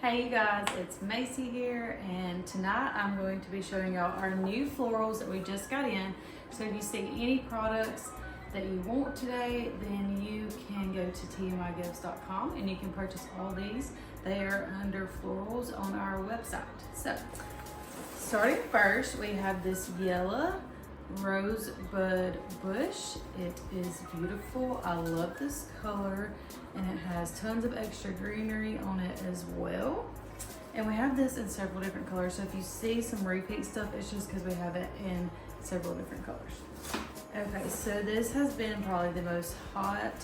Hey you guys, it's Macy here, and tonight I'm going to be showing y'all our new florals that we just got in. So if you see any products that you want today, then you can go to tmigifts.com and you can purchase all these. They are under florals on our website. So starting first, we have this yellow rosebud bush. It is beautiful. I love this color, and it has tons of extra greenery on it as well. And we have this in several different colors, so if you see some repeat stuff, it's just because we have it in several different colors. Okay, so this has been probably the most hot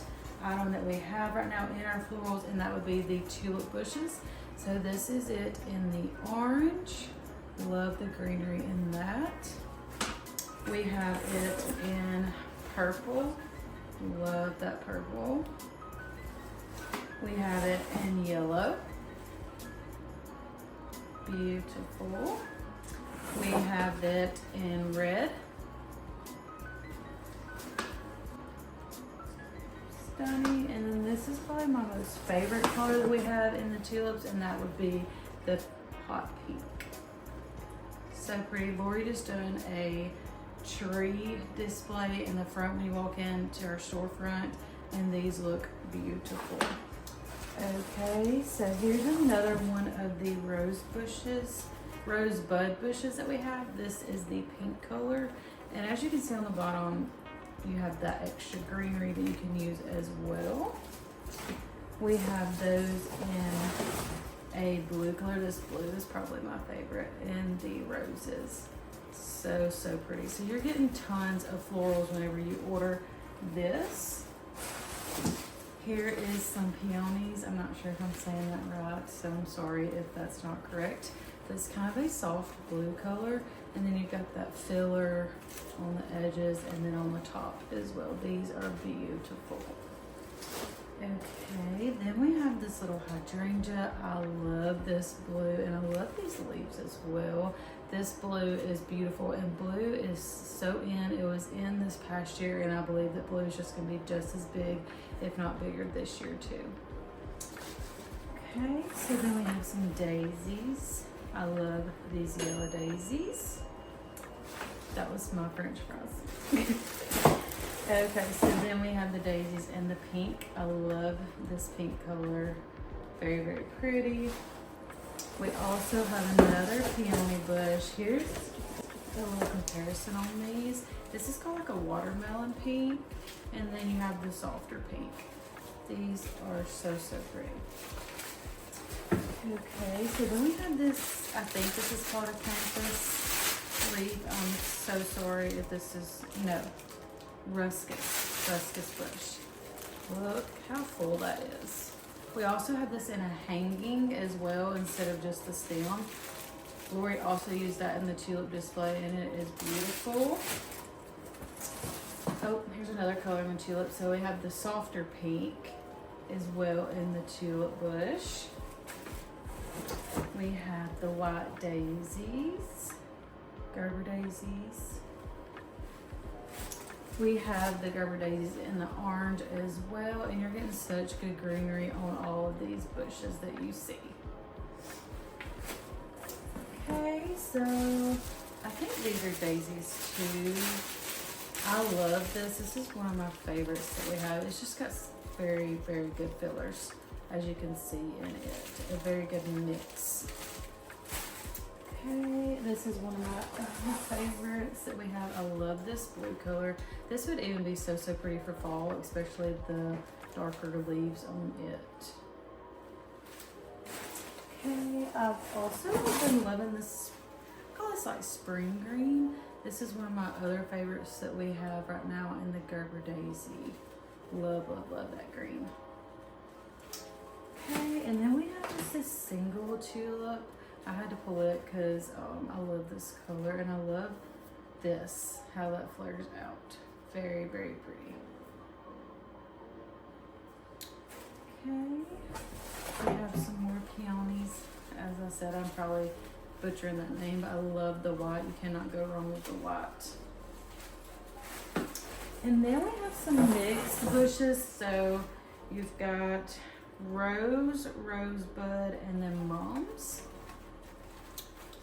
item that we have right now in our florals, and that would be the tulip bushes. So this is it in the orange. Love the greenery in that. We have it in purple. Love that purple. We have it in yellow. Beautiful. We have it in red. Stunning. And then this is probably my most favorite color that we have in the tulips, and that would be the hot pink. So pretty. Lori just done a tree display in the front when you walk into our storefront, and these look beautiful. Okay, so here's another one of the rosebud bushes that we have. This is the pink color, and as you can see on the bottom, you have that extra greenery that you can use as well. We have those in a blue color. This blue is probably my favorite, and the roses. So pretty. So you're getting tons of florals whenever you order this. Here is some peonies. I'm not sure if I'm saying that right, so I'm sorry if that's not correct. It's kind of a soft blue color, and then you've got that filler on the edges and then on the top as well. These are beautiful. Okay, then we have this little hydrangea. I love this blue, and I love these leaves as well. This blue is beautiful, and blue is so in. It was in this past year, and I believe that blue is just going to be just as big, if not bigger, this year too. Okay, so then we have some daisies. I love these yellow daisies. That was my French fries. Okay, so then we have the daisies in the pink. I love this pink color. Very, very pretty. We also have another peony bush. Here's a little comparison on these. This is called like a watermelon pink, and then you have the softer pink. These are so pretty. Okay, so then we have this, I think this is called a campus wreath. I'm so sorry if this is, no, ruscus bush. Look how full that is. We also have this in a hanging as well instead of just the stem. Lori also used that in the tulip display, and it is beautiful. Oh, here's another color in the tulip. So we have the softer pink as well in the tulip bush. We have the white daisies, Gerber daisies. We have the Gerber daisies in the orange as well, and you're getting such good greenery on all of these bushes that you see. Okay, so I think these are daisies too. I love this. This is one of my favorites that we have. It's just got very, very good fillers, as you can see in it. A very good mix. Okay, this is one of my favorites that we have. I love this blue color. This would even be so pretty for fall, especially the darker leaves on it. Okay, I've also been loving this, I call this like spring green. This is one of my other favorites that we have right now in the Gerber daisy. Love that green. Okay, and then we have just this single tulip. I had to pull it because I love this color, and I love this, how that flares out. Very, very pretty. Okay, we have some more peonies. As I said, I'm probably butchering that name, but I love the white. You cannot go wrong with the white. And then we have some mixed bushes. So you've got Rose, Rosebud, and then Mums.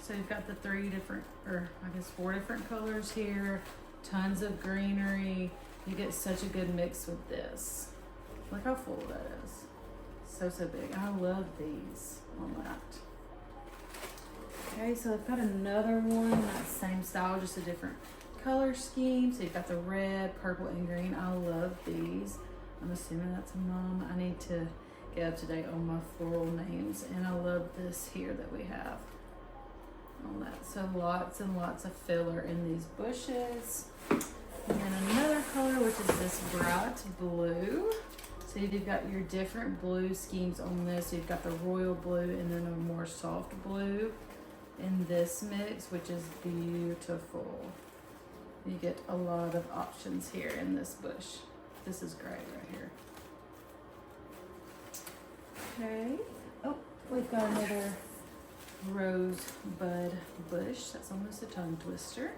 So you've got the 3 different, or I guess 4 different colors here. Tons of greenery. You get such a good mix with this. Look how full that is. So big. I love these on that. Okay, so I've got another one, that same style, just a different color scheme. So you've got the red, purple, and green. I love these. I'm assuming that's a mom. I need to get up to date on my floral names, and I love this here that we have on that. So lots and lots of filler in these bushes. And then another color, which is this bright blue. So you've got your different blue schemes on this. So you've got the royal blue and then a more soft blue in this mix, which is beautiful. You get a lot of options here in this bush. This is great right here. Okay. Oh, we've got another rosebud bush. That's almost a tongue twister.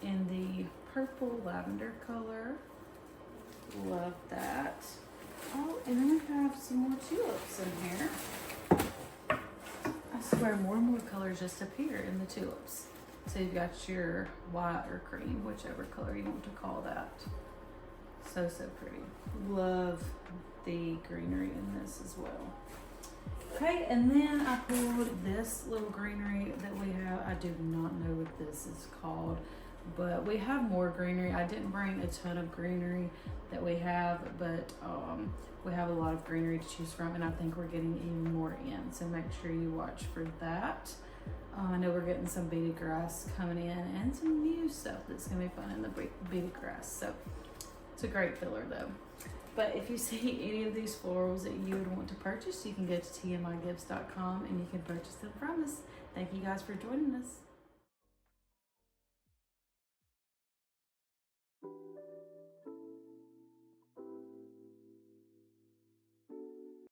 In the purple lavender color. Love that. Oh, and then we have some more tulips in here. I swear more and more colors just appear in the tulips. So you've got your white or cream, whichever color you want to call that. So pretty. Love the greenery in this as well. Okay, and then I pulled this little greenery that we have. I do not know what this is called, but we have more greenery. I didn't bring a ton of greenery that we have, but we have a lot of greenery to choose from, and I think we're getting even more in, so make sure you watch for that. I know we're getting some beaded grass coming in and some new stuff that's gonna be fun in the beaded grass, so it's a great filler though. But if you see any of these florals that you would want to purchase, you can go to tmigifts.com and you can purchase them from us. Thank you guys for joining us.